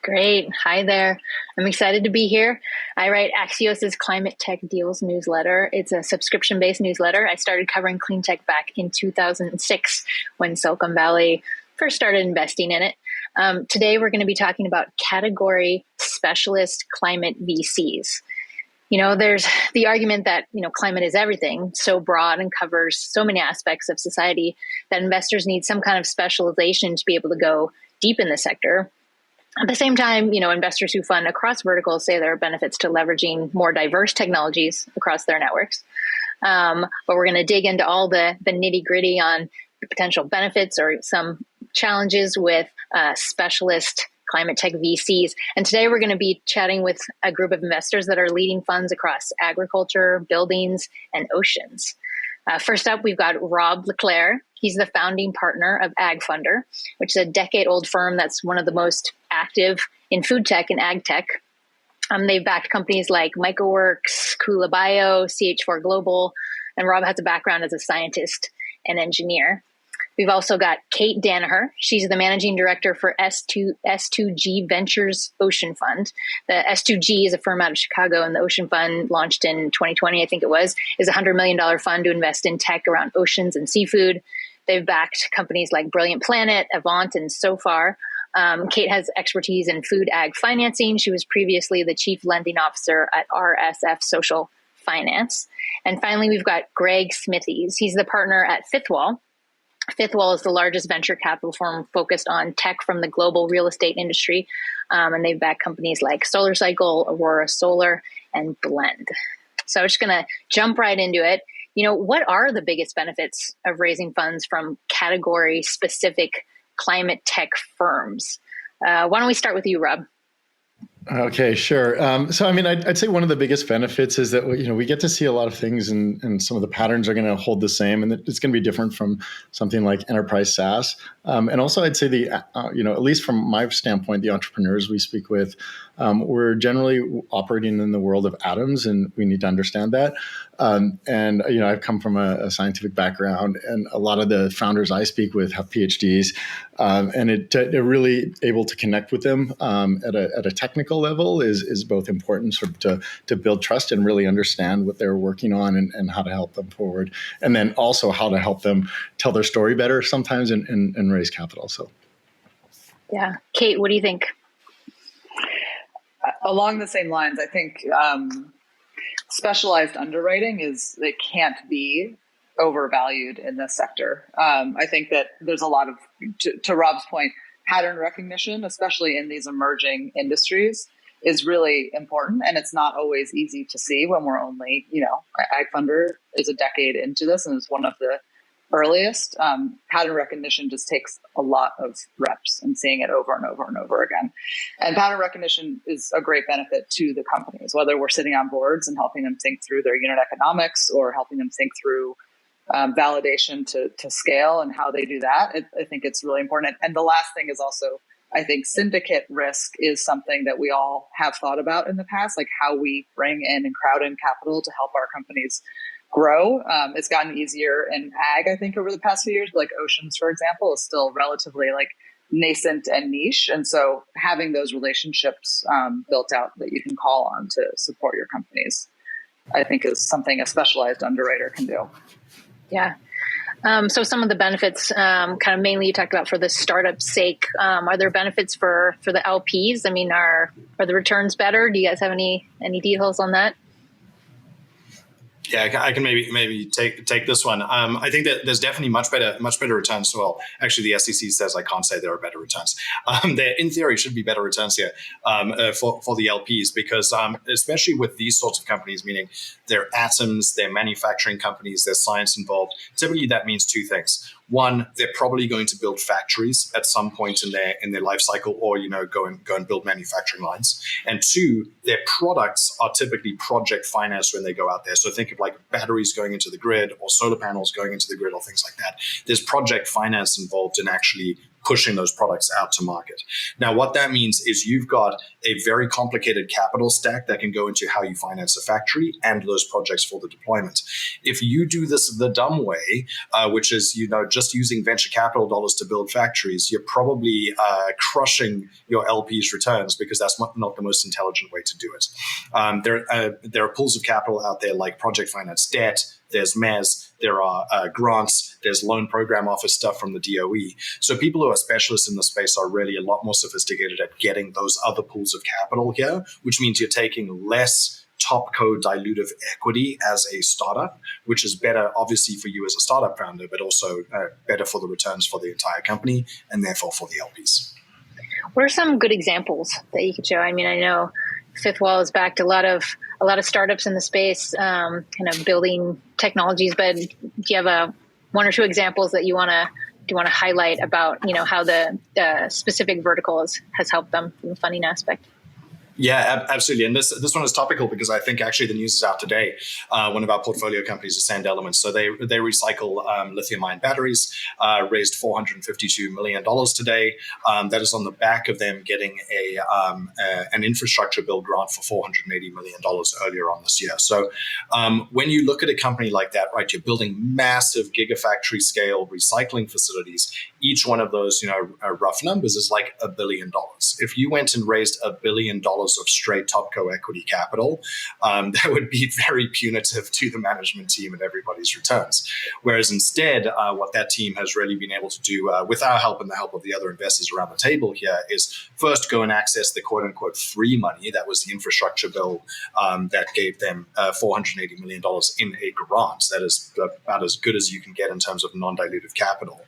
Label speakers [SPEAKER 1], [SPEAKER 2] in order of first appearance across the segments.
[SPEAKER 1] Great. Hi there. I'm excited to be here. I write Axios' Climate Tech Deals newsletter. It's a subscription-based newsletter. I started covering clean tech back in 2006 when Silicon Valley first started investing in it. Today, we're going to be talking about category specialist climate VCs. There's the argument that, climate is everything, so broad and covers so many aspects of society that investors need some kind of specialization to be able to go deep in the sector. At the same time, investors who fund across verticals say there are benefits to leveraging more diverse technologies across their networks. But we're going to dig into all the nitty gritty on the potential benefits or some challenges with specialist climate tech VCs. And today we're going to be chatting with a group of investors that are leading funds across agriculture, buildings, and oceans. First up, we've got Rob Leclerc. He's the founding partner of AgFunder, which is a decade-old firm that's one of the most active in food tech and ag tech. They've backed companies like MycoWorks, Kula Bio, CH4 Global, and Rob has a background as a scientist and engineer. We've also got Kate Danaher. She's the managing director for S2G Ventures Ocean Fund. The S2G is a firm out of Chicago, and the Ocean Fund, launched in 2020, I think it was, is a $100 million fund to invest in tech around oceans and seafood. They've backed companies like Brilliant Planet, Avant, and SoFar. Kate has expertise in food ag financing. She was previously the chief lending officer at RSF Social Finance. And finally, we've got Greg Smithies. He's the partner at Fifth Wall. Fifth Wall is the largest venture capital firm focused on tech from the global real estate industry. And they've backed companies like SolarCycle, Aurora Solar, and Blend. So I'm just going to jump right into it. What are the biggest benefits of raising funds from category-specific climate tech firms? Why don't we start with you, Rob?
[SPEAKER 2] Okay, sure. I'd say one of the biggest benefits is that, we get to see a lot of things and some of the patterns are going to hold the same, and it's going to be different from something like enterprise SaaS. And also I'd say at least from my standpoint, the entrepreneurs we speak with, we're generally operating in the world of atoms, and we need to understand that. I've come from a scientific background, and a lot of the founders I speak with have PhDs, and they're really able to connect with them at a technical level is both important sort of to build trust and really understand what they're working on and how to help them forward, and then also how to help them tell their story better sometimes and raise capital. So, yeah,
[SPEAKER 1] Kate, what do you think?
[SPEAKER 3] Along the same lines, I think specialized underwriting it can't be overvalued in this sector. I think that there's a lot of, to Rob's point, pattern recognition, especially in these emerging industries, is really important. And it's not always easy to see when we're only, AgFunder is a decade into this and is one of the earliest. Pattern recognition just takes a lot of reps and seeing it over and over and over again. And pattern recognition is a great benefit to the companies, whether we're sitting on boards and helping them think through their unit economics or helping them think through validation to scale and how they do that. I think it's really important. And the last thing is also, I think syndicate risk is something that we all have thought about in the past, like how we bring in and crowd in capital to help our companies grow. It's gotten easier in ag, I think, over the past few years. Like oceans, for example, is still relatively nascent and niche. And so having those relationships built out that you can call on to support your companies, I think is something a specialized underwriter can do.
[SPEAKER 1] Yeah. So some of the benefits, kind of mainly you talked about for the startup's sake, are there benefits for the LPs? I mean, are the returns better? Do you guys have any details on that?
[SPEAKER 4] Yeah, I can maybe take this one. I think that there's definitely much better returns. Well, actually, the SEC says I can't say there are better returns. There, in theory, should be better returns here for the LPs because especially with these sorts of companies, meaning they're atoms, they're manufacturing companies, there's science involved. Typically, that means two things. One, they're probably going to build factories at some point in their life cycle, or go and build manufacturing lines. And two, their products are typically project financed when they go out there. So think of like batteries going into the grid or solar panels going into the grid or things like that. There's project finance involved in actually pushing those products out to market. Now, what that means is you've got a very complicated capital stack that can go into how you finance a factory and those projects for the deployment. If you do this the dumb way, which is, just using venture capital dollars to build factories, you're probably crushing your LP's returns, because that's not the most intelligent way to do it. There are pools of capital out there like project finance debt, there's MES, there are grants, there's loan program office stuff from the DOE. So people who are specialists in the space are really a lot more sophisticated at getting those other pools of capital here, which means you're taking less topco dilutive equity as a startup, which is better obviously for you as a startup founder, but also better for the returns for the entire company and therefore for the LPs.
[SPEAKER 1] What are some good examples that you could show? I mean, I know Fifth Wall has backed a lot of startups in the space, kind of building technologies. But do you have one or two examples that you want to highlight about how the specific vertical has helped them from the funding aspect?
[SPEAKER 4] Yeah, absolutely. And this one is topical because I think actually the news is out today. One of our portfolio companies is Sand Elements. So they recycle lithium-ion batteries, raised $452 million today. That is on the back of them getting an infrastructure bill grant for $480 million earlier on this year. So when you look at a company like that, right, you're building massive gigafactory scale recycling facilities. Each one of those, rough numbers is like $1 billion. If you went and raised $1 billion of straight topco equity capital, that would be very punitive to the management team and everybody's returns. Whereas instead, what that team has really been able to do with our help and the help of the other investors around the table here is first go and access the quote unquote free money. That was the infrastructure bill that gave them $480 million in a grant. That is about as good as you can get in terms of non-dilutive capital.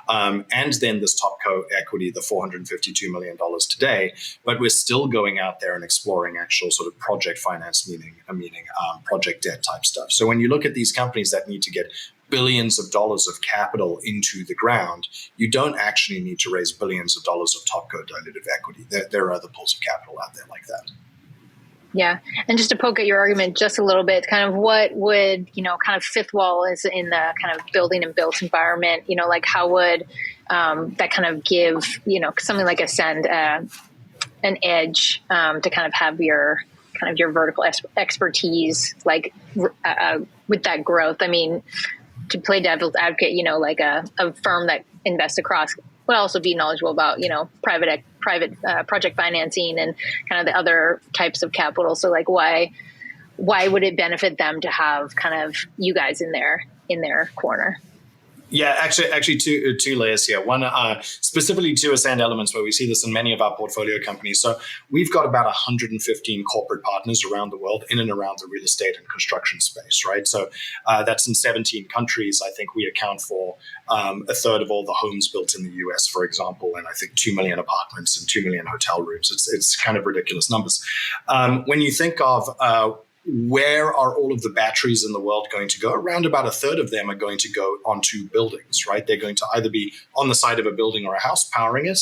[SPEAKER 4] And then this topco equity, the $452 million today, but we're still going out there and exploring actual sort of project finance, meaning project debt type stuff. So when you look at these companies that need to get billions of dollars of capital into the ground, you don't actually need to raise billions of dollars of topco dilutive equity. There are other pools of capital out there like that.
[SPEAKER 1] Yeah. And just to poke at your argument just a little bit, kind of what would, kind of Fifth Wall is in the kind of building and built environment, like how would that kind of give, something like Ascend an edge to kind of have your vertical expertise, like with that growth? I mean, to play devil's advocate, like a firm that invests across would also be knowledgeable about, private project financing and kind of the other types of capital. So like, why would it benefit them to have kind of you guys in their corner?
[SPEAKER 4] Yeah, actually, two layers here. One, specifically to Sand Elements, where we see this in many of our portfolio companies. So we've got about 115 corporate partners around the world in and around the real estate and construction space, right? So that's in 17 countries. I think we account for a third of all the homes built in the US, for example, and I think 2 million apartments and 2 million hotel rooms. It's kind of ridiculous numbers. When you think of where are all of the batteries in the world going to go? Around about a third of them are going to go onto buildings, right? They're going to either be on the side of a building or a house powering it,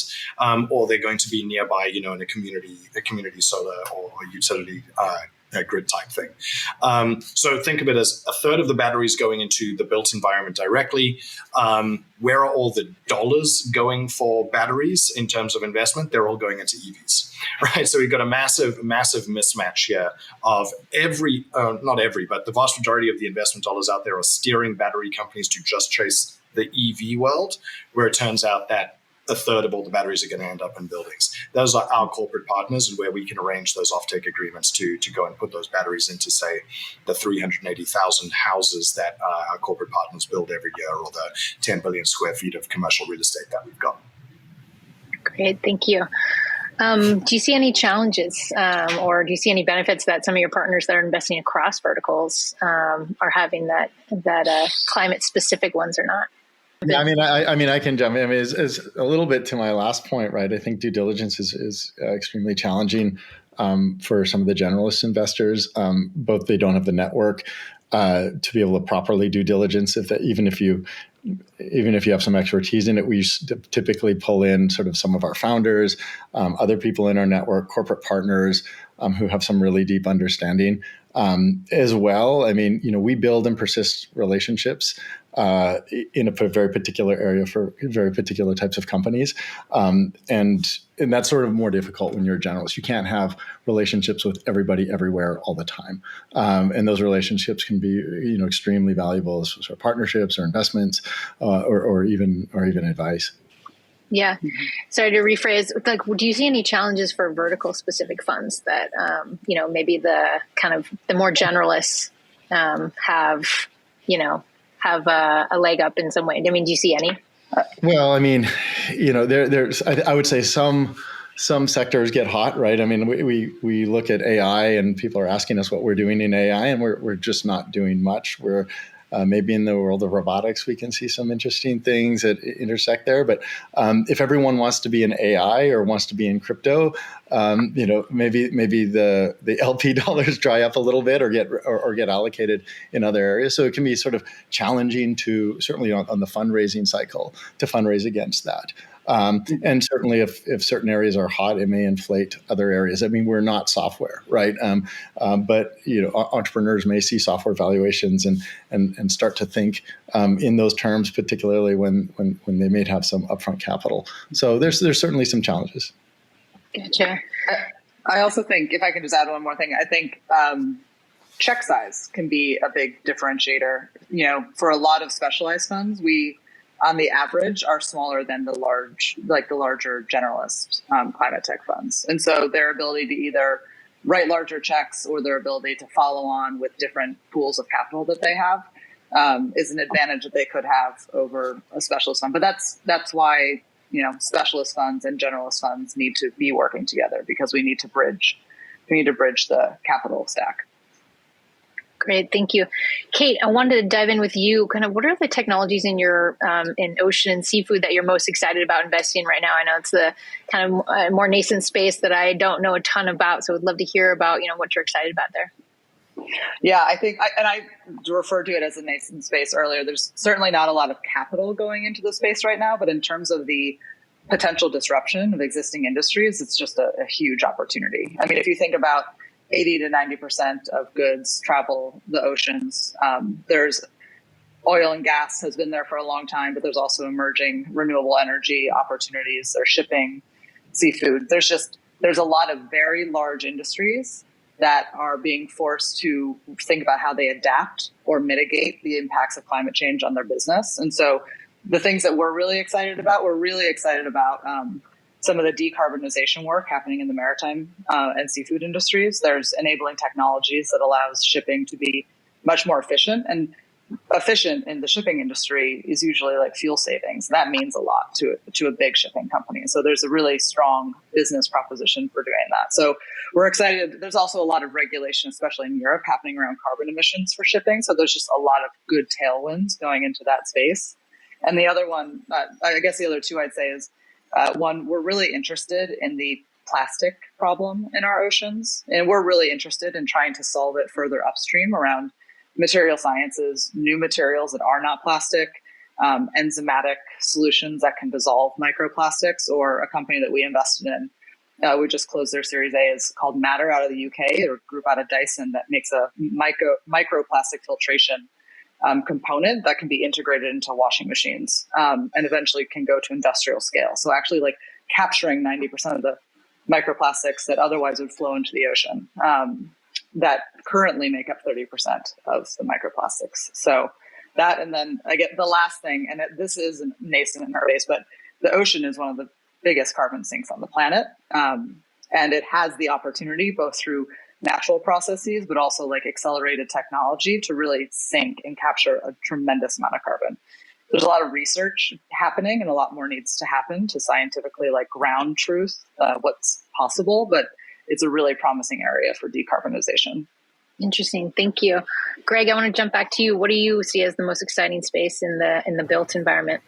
[SPEAKER 4] or they're going to be nearby, in a community solar or utility grid type thing. So think of it as a third of the batteries going into the built environment directly. Where are all the dollars going for batteries in terms of investment? They're all going into EVs, right? So we've got a massive mismatch here of not every, but the vast majority of the investment dollars out there are steering battery companies to just chase the EV world, where it turns out that a third of all the batteries are going to end up in buildings. Those are our corporate partners, and where we can arrange those offtake agreements to go and put those batteries into, say, the 380,000 houses that our corporate partners build every year, or the 10 billion square feet of commercial real estate that we've got.
[SPEAKER 1] Great, thank you. Do you see any challenges or do you see any benefits that some of your partners that are investing across verticals are having that climate specific ones are not?
[SPEAKER 2] Yeah, I mean, I can jump in. It's a little bit to my last point, right? I think due diligence is extremely challenging for some of the generalist investors. Both they don't have the network to be able to properly do diligence. Even if you have some expertise in it, we typically pull in sort of some of our founders, other people in our network, corporate partners who have some really deep understanding as well. I mean, we build and persist relationships in a very particular area for very particular types of companies. And that's sort of more difficult when you're a generalist. You can't have relationships with everybody everywhere all the time. And those relationships can be, extremely valuable as sort of partnerships or investments, or even advice.
[SPEAKER 1] Yeah. Sorry to rephrase. Like, do you see any challenges for vertical specific funds that, maybe the kind of the more generalists have a leg up in some way? I mean, do you see any?
[SPEAKER 2] Well, I mean, there's I would say some sectors get hot, right? I mean, we look at AI and people are asking us what we're doing in AI, and we're just not doing much. We're maybe in the world of robotics, we can see some interesting things that intersect there. But if everyone wants to be in AI or wants to be in crypto, maybe the LP dollars dry up a little bit or get allocated in other areas. So it can be sort of challenging to, certainly on the fundraising cycle, to fundraise against that. And certainly if certain areas are hot, it may inflate other areas. I mean, we're not software, right? But entrepreneurs may see software valuations and start to think in those terms, particularly when they may have some upfront capital. So there's certainly some challenges.
[SPEAKER 1] Gotcha.
[SPEAKER 3] I also think, if I can just add one more thing, I think check size can be a big differentiator. For a lot of specialized funds, we, on the average, are smaller than the larger generalist climate tech funds. And so their ability to either write larger checks or their ability to follow on with different pools of capital that they have is an advantage that they could have over a specialist fund. But that's why specialist funds and generalist funds need to be working together, because we need to bridge the capital stack.
[SPEAKER 1] Great, thank you, Kate. I wanted to dive in with you. Kind of, what are the technologies in your in ocean and seafood that you're most excited about investing in right now? I know it's the kind of more nascent space that I don't know a ton about, so I'd love to hear about what you're excited about there.
[SPEAKER 3] Yeah, I think, I referred to it as a nascent space earlier. There's certainly not a lot of capital going into the space right now, but in terms of the potential disruption of existing industries, it's just a huge opportunity. I mean, if you think about 80 to 90% of goods travel the oceans. There's oil and gas has been there for a long time, but there's also emerging renewable energy opportunities. There's shipping, seafood. There's a lot of very large industries that are being forced to think about how they adapt or mitigate the impacts of climate change on their business. And so the things that we're really excited about some of the decarbonization work happening in the maritime and seafood industries. There's enabling technologies that allows shipping to be much more efficient. And efficient in the shipping industry is usually like fuel savings. That means a lot to a big shipping company. So there's a really strong business proposition for doing that. So we're excited. There's also a lot of regulation, especially in Europe, happening around carbon emissions for shipping. So there's just a lot of good tailwinds going into that space. And the other one, I guess the other two I'd say is, one, we're really interested in the plastic problem in our oceans, and we're really interested in trying to solve it further upstream around material sciences, new materials that are not plastic, enzymatic solutions that can dissolve microplastics. Or a company that we invested in, we just closed their Series A, is called Matter out of the UK, or a group out of Dyson that makes a microplastic filtration component that can be integrated into washing machines and eventually can go to industrial scale. So actually like capturing 90% of the microplastics that otherwise would flow into the ocean that currently make up 30% of the microplastics. So that, and then I get the last thing, and this is nascent in our base, but the ocean is one of the biggest carbon sinks on the planet. And it has the opportunity, both through natural processes, but also like accelerated technology, to really sink and capture a tremendous amount of carbon. There's a lot of research happening, and a lot more needs to happen to scientifically like ground truth what's possible, but it's a really promising area for decarbonization.
[SPEAKER 1] Interesting. Thank you. Greg, I want to jump back to you. What do you see as the most exciting space in the built environment?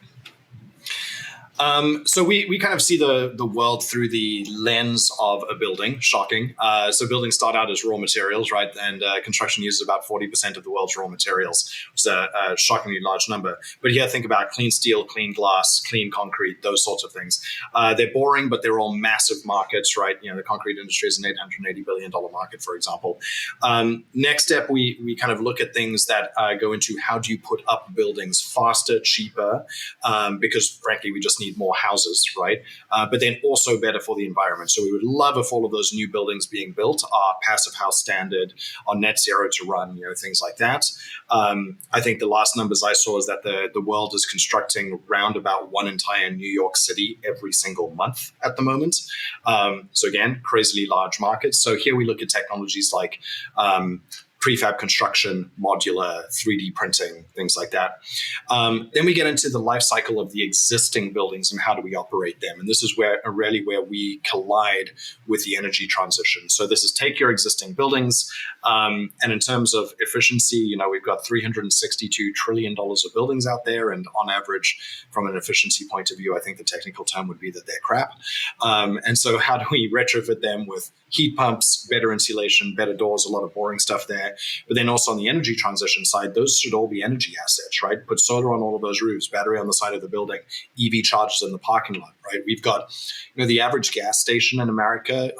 [SPEAKER 4] So we kind of see the world through the lens of a building. Shocking. So buildings start out as raw materials, right? And construction uses about 40% of the world's raw materials. is a shockingly large number. But here, think about clean steel, clean glass, clean concrete, those sorts of things. They're boring, but they're all massive markets, right? The concrete industry is an $880 billion market, for example. Next step, we kind of look at things that go into how do you put up buildings faster, cheaper, because frankly, we just need more houses, right? But then also better for the environment. So we would love if all of those new buildings being built are passive house standard, are net zero to run, things like that. I think the last numbers I saw is that the world is constructing round about one entire New York City every single month at the moment. So again, crazily large markets. So here we look at technologies like prefab construction, modular, 3D printing, things like that. Then we get into the life cycle of the existing buildings and how do we operate them. And this is where we collide with the energy transition. So this is take your existing buildings, and in terms of efficiency, we've got $362 trillion of buildings out there, and on average, from an efficiency point of view, I think the technical term would be that they're crap. And so how do we retrofit them with heat pumps, better insulation, better doors, a lot of boring stuff there. But then also on the energy transition side, those should all be energy assets, right? Put solar on all of those roofs, battery on the side of the building, EV chargers in the parking lot, right? We've got, the average gas station in America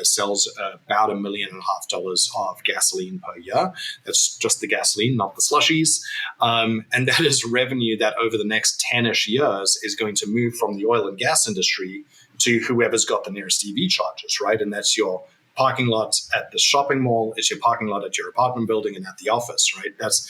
[SPEAKER 4] sells about $1.5 million of gasoline per year. That's just the gasoline, not the slushies. And that is revenue that over the next 10-ish years is going to move from the oil and gas industry to whoever's got the nearest EV chargers, right? And that's your parking lot at the shopping mall, it's your parking lot at your apartment building and at the office, right? That's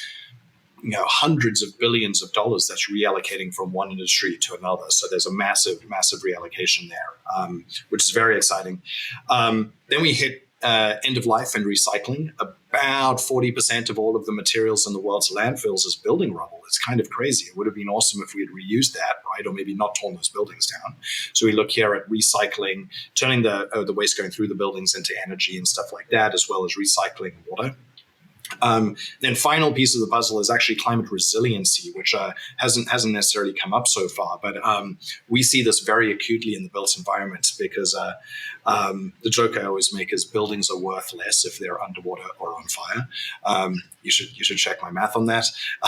[SPEAKER 4] hundreds of billions of dollars that's reallocating from one industry to another. So there's a massive, massive reallocation there, which is very exciting. Then we hit end of life and recycling. About 40% of all of the materials in the world's landfills is building rubble. It's kind of crazy. It would have been awesome if we had reused that, right? Or maybe not torn those buildings down. So we look here at recycling, turning the waste going through the buildings into energy and stuff like that, as well as recycling water. Then final piece of the puzzle is actually climate resiliency, which hasn't necessarily come up so far, but we see this very acutely in the built environment because the joke I always make is buildings are worth less if they're underwater or on fire. You should check my math on that.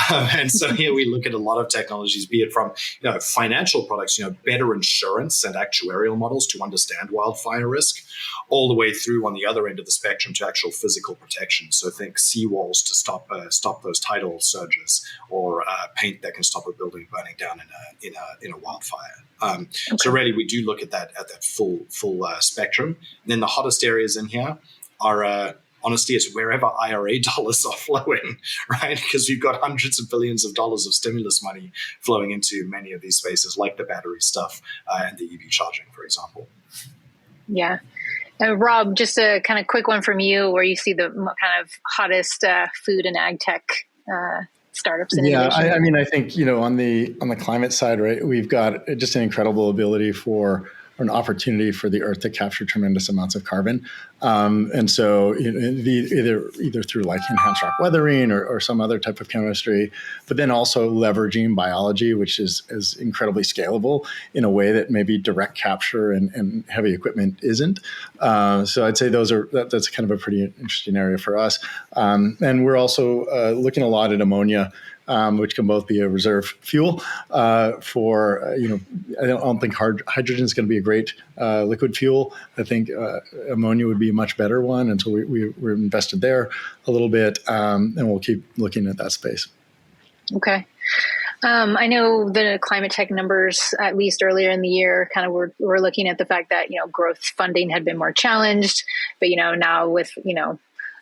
[SPEAKER 4] And so here we look at a lot of technologies, be it from financial products, better insurance and actuarial models to understand wildfire risk, all the way through on the other end of the spectrum to actual physical protection. So think seawalls to stop those tidal surges, or paint that can stop a building burning down in a wildfire. So really, we do look at that full spectrum. And then the hottest areas in here are honestly, it's wherever IRA dollars are flowing, right? Because you've got hundreds of billions of dollars of stimulus money flowing into many of these spaces, like the battery stuff and the EV charging, for example.
[SPEAKER 1] Yeah. Rob, just a kind of quick one from you, where you see the kind of hottest food and ag tech startups.
[SPEAKER 2] Yeah, I think on the climate side, right, we've got just an incredible ability for an opportunity for the Earth to capture tremendous amounts of carbon, and so either through like enhanced rock weathering or some other type of chemistry, but then also leveraging biology, which is incredibly scalable in a way that maybe direct capture and heavy equipment isn't. So I'd say that's kind of a pretty interesting area for us, and we're also looking a lot at ammonia. Which can both be a reserve fuel for, I don't think hydrogen is going to be a great liquid fuel. I think ammonia would be a much better one. And so we're invested there a little bit, and we'll keep looking at that space.
[SPEAKER 1] Okay. I know the climate tech numbers, at least earlier in the year, kind of were looking at the fact that, growth funding had been more challenged, but, now with,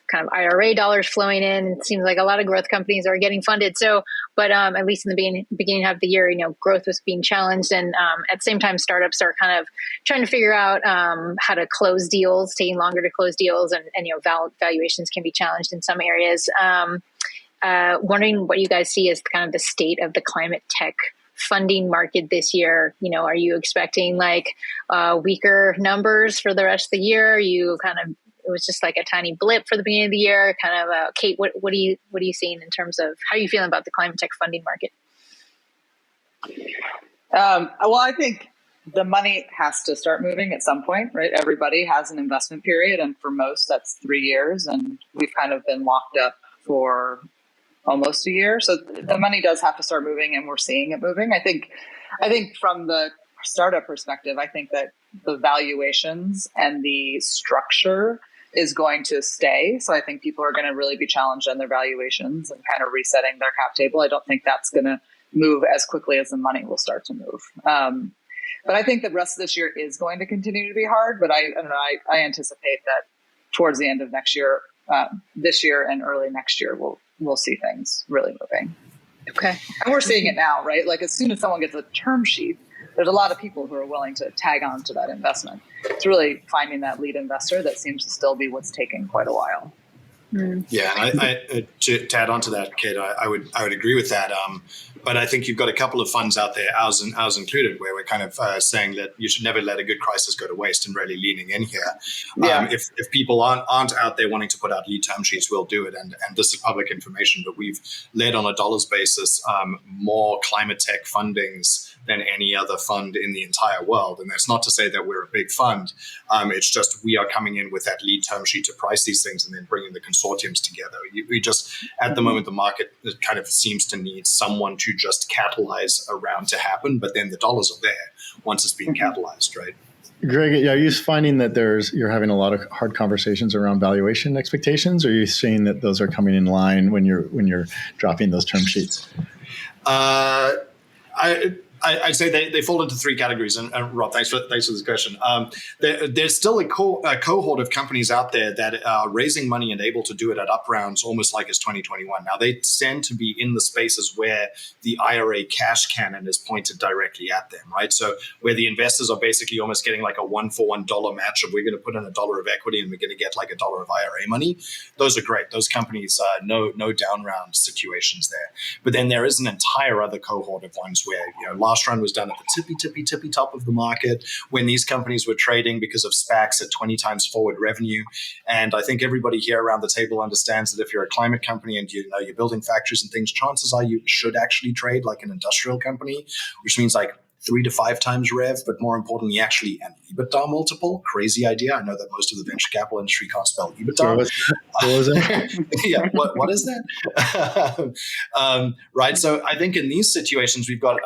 [SPEAKER 1] kind of IRA dollars flowing in, it seems like a lot of growth companies are getting funded. So, but at least in the beginning of the year, growth was being challenged, and at the same time, startups are kind of trying to figure out how to close deals, taking longer to close deals, and valuations can be challenged in some areas. Wondering what you guys see as kind of the state of the climate tech funding market this year. Are you expecting weaker numbers for the rest of the year? Are you it was just like a tiny blip for the beginning of the year. Kate, what are you seeing in terms of how are you feeling about the climate tech funding market?
[SPEAKER 3] Well, I think the money has to start moving at some point, right? Everybody has an investment period, and for most, that's 3 years, and we've kind of been locked up for almost a year. So the money does have to start moving, and we're seeing it moving. I think from the startup perspective, I think that the valuations and the structure is going to stay. So I think people are going to really be challenged on their valuations and kind of resetting their cap table. I don't think that's going to move as quickly as the money will start to move. But I think the rest of this year is going to continue to be hard. But I anticipate that towards the end of next year, this year and early next year, we'll see things really moving.
[SPEAKER 1] Okay.
[SPEAKER 3] And we're seeing it now, right? Like as soon as someone gets a term sheet, there's a lot of people who are willing to tag on to that investment. It's really finding that lead investor that seems to still be what's taking quite a while.
[SPEAKER 4] Yeah, I to add on to that, Kate, I would agree with that. But I think you've got a couple of funds out there, ours included, where we're kind of saying that you should never let a good crisis go to waste and really leaning in here.
[SPEAKER 3] Yeah.
[SPEAKER 4] If people aren't out there wanting to put out lead term sheets, we'll do it. And this is public information, but we've led on a dollars basis more climate tech fundings than any other fund in the entire world. And that's not to say that we're a big fund. It's just we are coming in with that lead term sheet to price these things and then bringing the consortiums together. We just, at the moment, the market kind of seems to need someone to just catalyze around to happen, but then the dollars are there once it's being catalyzed, right?
[SPEAKER 2] Greg, are you finding that you're having a lot of hard conversations around valuation expectations, or are you seeing that those are coming in line when you're dropping those term sheets?
[SPEAKER 4] I'd say they fall into three categories. And Rob, thanks for this question. There's still a cohort of companies out there that are raising money and able to do it at up rounds, almost like it's 2021. Now, they tend to be in the spaces where the IRA cash cannon is pointed directly at them, right? So where the investors are basically almost getting like a $1-for-$1 match of we're going to put in $1 of equity and we're going to get like $1 of IRA money. Those are great. Those companies, no down round situations there. But then there is an entire other cohort of ones where, last run was done at the tippy top of the market when these companies were trading because of SPACs at 20 times forward revenue. And I think everybody here around the table understands that if you're a climate company and you're building factories and things, chances are you should actually trade like an industrial company, which means like 3 to 5 times rev, but more importantly, actually an EBITDA multiple. Crazy idea. I know that most of the venture capital industry can't spell EBITDA.
[SPEAKER 2] What was it?
[SPEAKER 4] Yeah, what is that? Right. So I think in these situations, we've got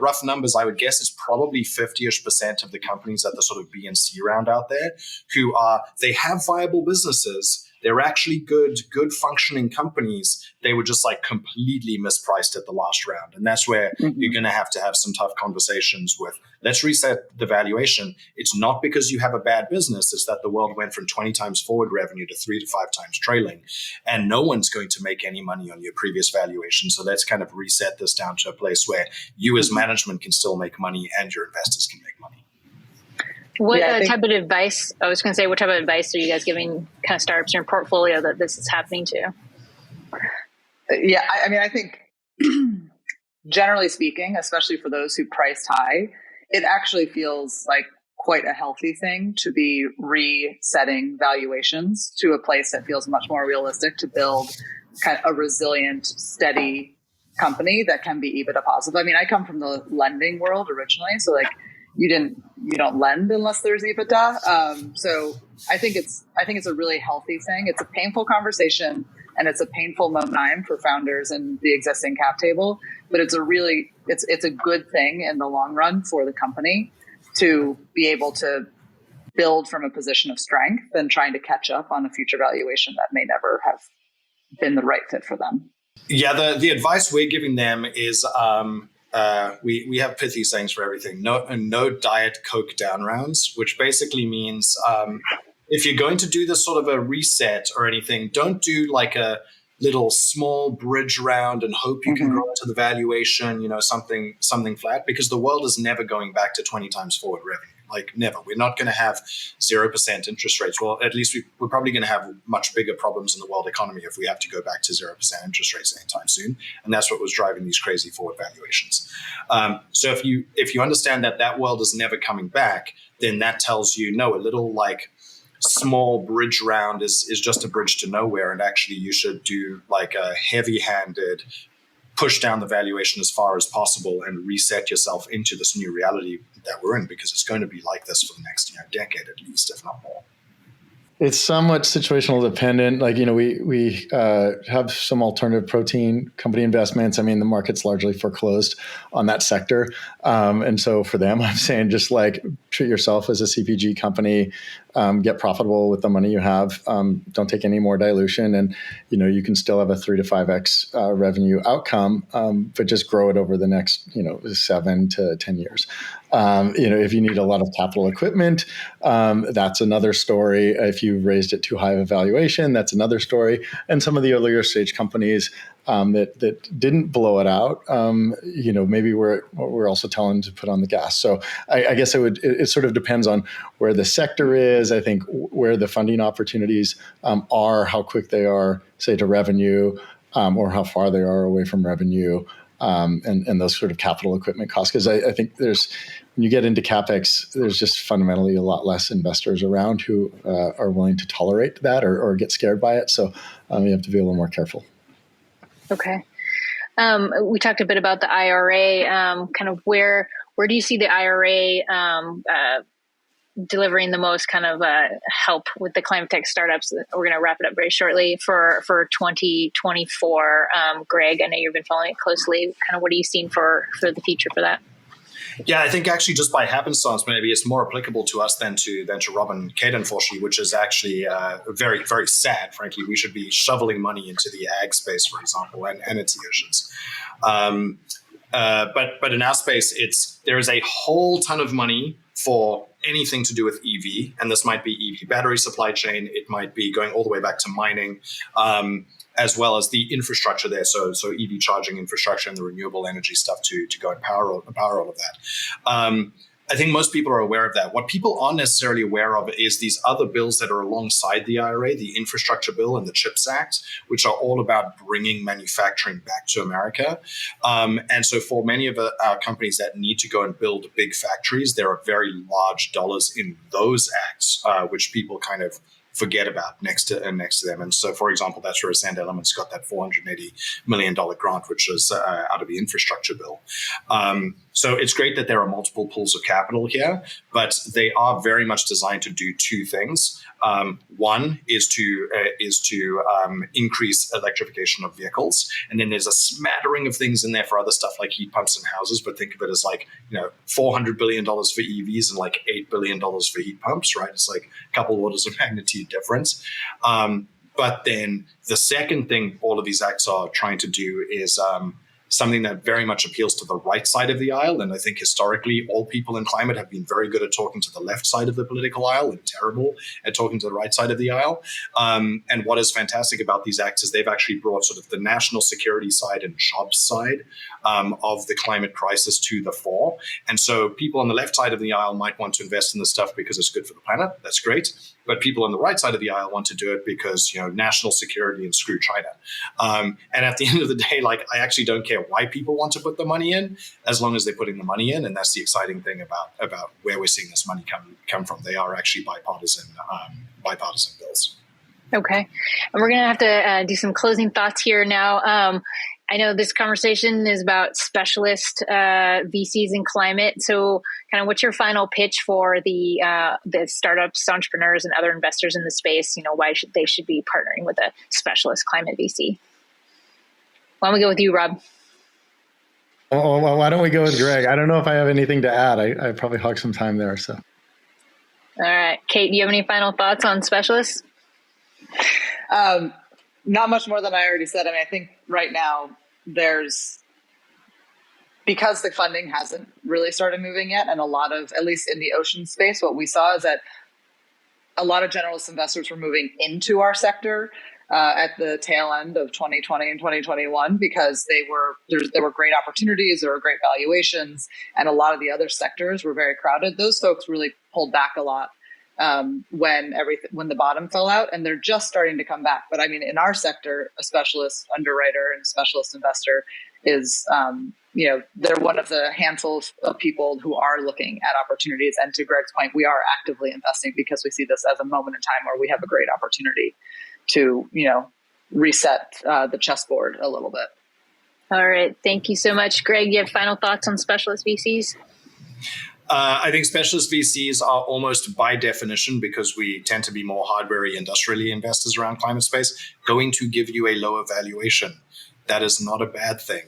[SPEAKER 4] rough numbers. I would guess is probably 50-ish% of the companies at the sort of B and C round out there they have viable businesses. They're actually good functioning companies. They were just like completely mispriced at the last round. And that's where you're going to have some tough conversations with, let's reset the valuation. It's not because you have a bad business. It's that the world went from 20 times forward revenue to 3 to 5 times trailing. And no one's going to make any money on your previous valuation. So let's kind of reset this down to a place where you as management can still make money and your investors can make money.
[SPEAKER 1] What type of advice, what type of advice are you guys giving kind of startups in your portfolio that this is happening to?
[SPEAKER 3] Yeah, I think generally speaking, especially for those who priced high, it actually feels like quite a healthy thing to be resetting valuations to a place that feels much more realistic to build kind of a resilient, steady company that can be EBITDA positive. I mean, I come from the lending world originally, so like you don't lend unless there's EBITDA. So I think it's a really healthy thing. It's a painful conversation and it's a painful moment for founders and the existing cap table, but it's a good thing in the long run for the company to be able to build from a position of strength and trying to catch up on a future valuation that may never have been the right fit for them.
[SPEAKER 4] Yeah, the advice we're giving them is we have pithy sayings for everything. No diet Coke down rounds, which basically means if you're going to do this sort of a reset or anything, don't do like a little small bridge round and hope you can grow into the valuation, something flat, because the world is never going back to 20 times forward revenue. Like never. We're not going to have 0% interest rates. Well, at least we're probably going to have much bigger problems in the world economy if we have to go back to 0% interest rates anytime soon. And that's what was driving these crazy forward valuations. So if you understand that world is never coming back, then that tells you, no, a little like small bridge round is just a bridge to nowhere. And actually you should do like a heavy-handed push down the valuation as far as possible and reset yourself into this new reality that we're in, because it's going to be like this for the next decade at least, if not more.
[SPEAKER 2] It's somewhat situational dependent. Like, we have some alternative protein company investments. I mean, the market's largely foreclosed on that sector. And so for them, I'm saying just like treat yourself as a CPG company, get profitable with the money you have. Don't take any more dilution. And, you can still have a 3 to 5x revenue outcome, but just grow it over the next, 7 to 10 years. If you need a lot of capital equipment, that's another story. If you raised it too high of a valuation, that's another story. And some of the earlier stage companies that didn't blow it out, maybe we're also telling to put on the gas. So I guess it sort of depends on where the sector is. I think where the funding opportunities are, how quick they are, say, to revenue, or how far they are away from revenue. And those sort of capital equipment costs. Because I think when you get into CapEx, there's just fundamentally a lot less investors around who are willing to tolerate that or get scared by it. So you have to be a little more careful.
[SPEAKER 1] Okay. We talked a bit about the IRA, kind of where do you see the IRA delivering the most kind of help with the climate tech startups? We're going to wrap it up very shortly for 2024. Greg, I know you've been following it closely. Kind of what are you seeing for the future for that?
[SPEAKER 4] Yeah, I think actually just by happenstance, maybe it's more applicable to us than to Rob and Kate, unfortunately, which is actually very, very sad. Frankly, we should be shoveling money into the ag space, for example, and into the oceans. But in our space, there is a whole ton of money for anything to do with EV, and this might be EV battery supply chain. It might be going all the way back to mining, as well as the infrastructure there. So EV charging infrastructure and the renewable energy stuff to go and power all of that. I think most people are aware of that. What people aren't necessarily aware of is these other bills that are alongside the IRA, the Infrastructure Bill and the CHIPS Act, which are all about bringing manufacturing back to America. And so for many of our companies that need to go and build big factories, there are very large dollars in those acts, which people kind of forget about next to them. And so, for example, that's where Sand Elements got that $480 million grant, which is out of the infrastructure bill. So it's great that there are multiple pools of capital here, but they are very much designed to do two things. One is to increase electrification of vehicles, and then there's a smattering of things in there for other stuff like heat pumps and houses. But think of it as like $400 billion for EVs and like $8 billion for heat pumps, right? It's like a couple orders of magnitude difference. But then the second thing all of these acts are trying to do is something that very much appeals to the right side of the aisle. And I think historically, all people in climate have been very good at talking to the left side of the political aisle and terrible at talking to the right side of the aisle. And what is fantastic about these acts is they've actually brought sort of the national security side and jobs side of the climate crisis to the fore. And so people on the left side of the aisle might want to invest in this stuff because it's good for the planet. That's great. But people on the right side of the aisle want to do it because, national security and screw China. And at the end of the day, I actually don't care why people want to put the money in, as long as they're putting the money in. And that's the exciting thing about where we're seeing this money come from. They are actually bipartisan bills. Okay.
[SPEAKER 1] And we're going to have to do some closing thoughts here now. I know this conversation is about specialist VCs in climate. So kind of what's your final pitch for the startups, entrepreneurs, and other investors in the space? Why they should be partnering with a specialist climate VC? Why don't we go with you, Rob?
[SPEAKER 2] Oh, well, why don't we go with Greg? I don't know if I have anything to add. I probably hogged some time there. So,
[SPEAKER 1] all right, Kate, do you have any final thoughts on specialists?
[SPEAKER 3] Not much more than I already said. I mean, I think right now because the funding hasn't really started moving yet, and a lot of, at least in the ocean space, what we saw is that a lot of generalist investors were moving into our sector at the tail end of 2020 and 2021 because there were great opportunities, there were great valuations, and a lot of the other sectors were very crowded. Those folks really pulled back a lot when the bottom fell out, and they're just starting to come back. But I mean, in our sector, a specialist underwriter and a specialist investor is, they're one of the handfuls of people who are looking at opportunities. And to Greg's point, we are actively investing because we see this as a moment in time where we have a great opportunity to, reset the chessboard a little bit.
[SPEAKER 1] All right. Thank you so much. Greg, you have final thoughts on specialist VCs?
[SPEAKER 4] I think specialist VCs are almost by definition, because we tend to be more hardware-y, industrially investors around climate space, going to give you a lower valuation. That is not a bad thing.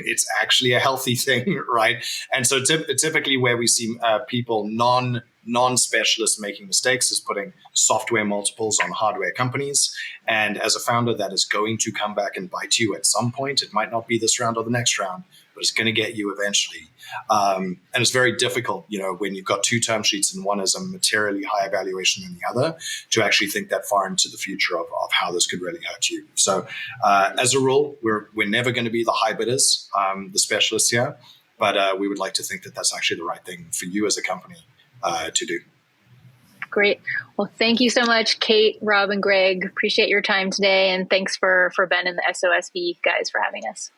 [SPEAKER 4] It's actually a healthy thing, right? And so typically where we see people non-specialists making mistakes is putting software multiples on hardware companies. And as a founder, that is going to come back and bite you at some point. It might not be this round or the next round, but it's going to get you eventually. And it's very difficult, when you've got two term sheets and one is a materially higher valuation than the other, to actually think that far into the future of how this could really hurt you. So as a rule, we're never going to be the high bidders, the specialists here, but we would like to think that that's actually the right thing for you as a company to do.
[SPEAKER 1] Great. Well, thank you so much, Kate, Rob, and Greg. Appreciate your time today. And thanks for Ben and the SOSV guys for having us.